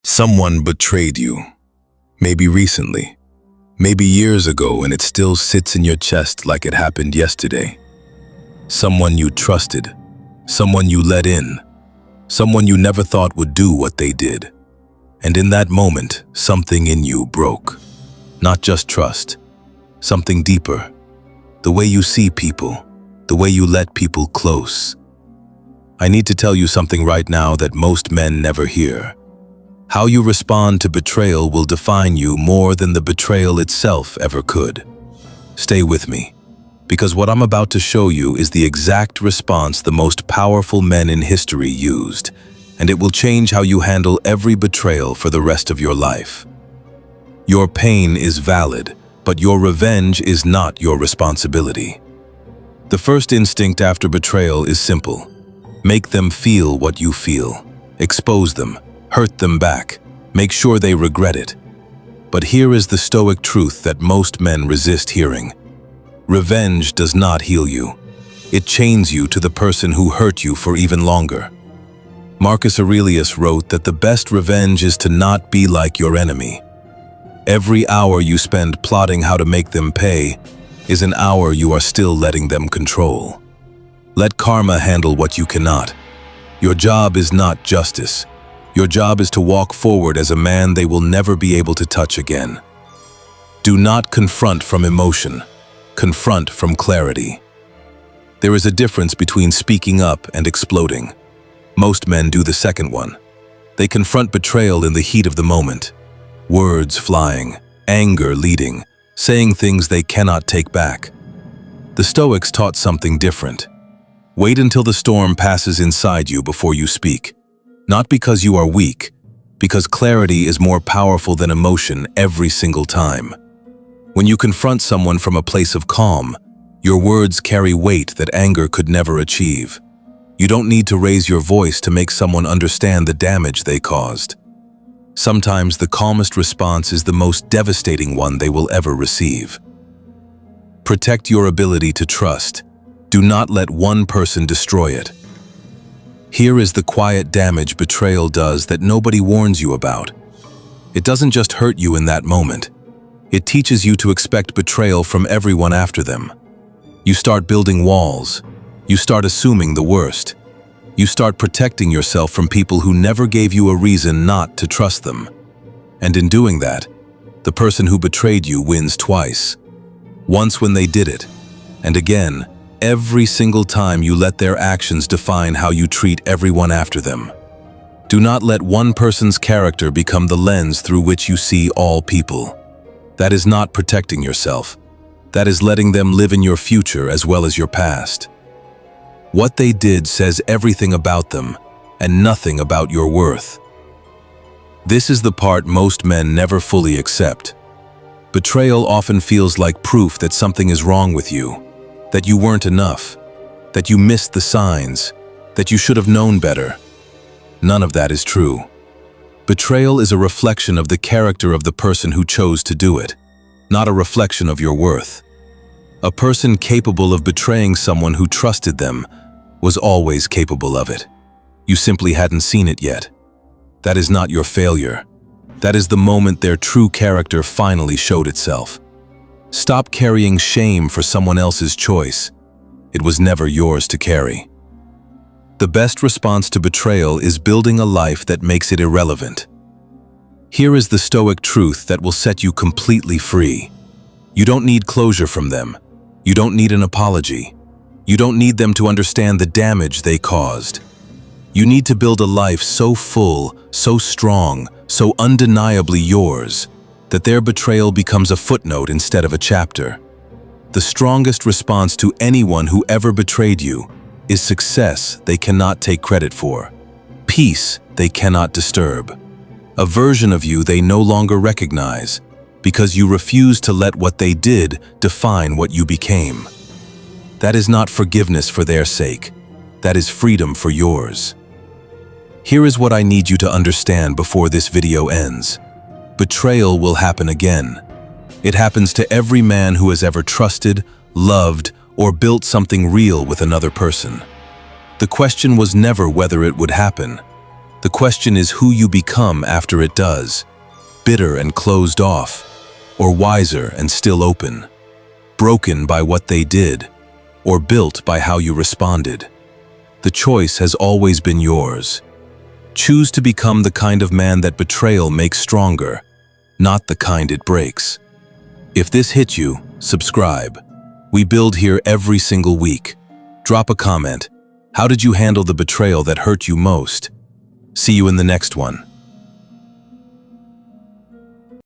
Someone betrayed you. Maybe recently. Maybe years ago, and it still sits in your chest like it happened yesterday. Someone you trusted. Someone you let in. Someone you never thought would do what they did. And in that moment, something in you broke. Not just trust. Something deeper. The way you see people. The way you let people close. I need to tell you something right now that most men never hear. How you respond to betrayal will define you more than the betrayal itself ever could. Stay with me, because what I'm about to show you is the exact response the most powerful men in history used, and it will change how you handle every betrayal for the rest of your life. Your pain is valid, but your revenge is not your responsibility. The first instinct after betrayal is simple. Make them feel what you feel. Expose them. Hurt them back. Make sure they regret it. But here is the Stoic truth that most men resist hearing. Revenge does not heal you. It chains you to the person who hurt you for even longer. Marcus Aurelius wrote that the best revenge is to not be like your enemy. Every hour you spend plotting how to make them pay is an hour you are still letting them control. Let karma handle what you cannot. Your job is not justice. Your job is to walk forward as a man they will never be able to touch again. Do not confront from emotion. Confront from clarity. There is a difference between speaking up and exploding. Most men do the second one. They confront betrayal in the heat of the moment. Words flying, anger leading, saying things they cannot take back. The Stoics taught something different. Wait until the storm passes inside you before you speak. Not because you are weak, because clarity is more powerful than emotion every single time. When you confront someone from a place of calm, your words carry weight that anger could never achieve. You don't need to raise your voice to make someone understand the damage they caused. Sometimes the calmest response is the most devastating one they will ever receive. Protect your ability to trust. Do not let one person destroy it. Here is the quiet damage betrayal does that nobody warns you about. It doesn't just hurt you in that moment. It teaches you to expect betrayal from everyone after them. You start building walls. You start assuming the worst. You start protecting yourself from people who never gave you a reason not to trust them. And in doing that, the person who betrayed you wins twice. Once when they did it, and again, every single time you let their actions define how you treat everyone after them. Do not let one person's character become the lens through which you see all people. That is not protecting yourself. That is letting them live in your future as well as your past. What they did says everything about them and nothing about your worth. This is the part most men never fully accept. Betrayal often feels like proof that something is wrong with you. That you weren't enough, that you missed the signs, that you should have known better. None of that is true. Betrayal is a reflection of the character of the person who chose to do it, not a reflection of your worth. A person capable of betraying someone who trusted them was always capable of it. You simply hadn't seen it yet. That is not your failure. That is the moment their true character finally showed itself. Stop carrying shame for someone else's choice. It was never yours to carry. The best response to betrayal is building a life that makes it irrelevant. Here is the Stoic truth that will set you completely free. You don't need closure from them. You don't need an apology. You don't need them to understand the damage they caused. You need to build a life so full, so strong, so undeniably yours, that their betrayal becomes a footnote instead of a chapter. The strongest response to anyone who ever betrayed you is success they cannot take credit for, peace they cannot disturb, a version of you they no longer recognize, because you refuse to let what they did define what you became. That is not forgiveness for their sake. That is freedom for yours. Here is what I need you to understand before this video ends. Betrayal will happen again. It happens to every man who has ever trusted, loved, or built something real with another person. The question was never whether it would happen. The question is who you become after it does. Bitter and closed off, or wiser and still open. Broken by what they did, or built by how you responded. The choice has always been yours. Choose to become the kind of man that betrayal makes stronger, not the kind it breaks. If this hit you, subscribe. We build here every single week. Drop a comment. How did you handle the betrayal that hurt you most? See you in the next one.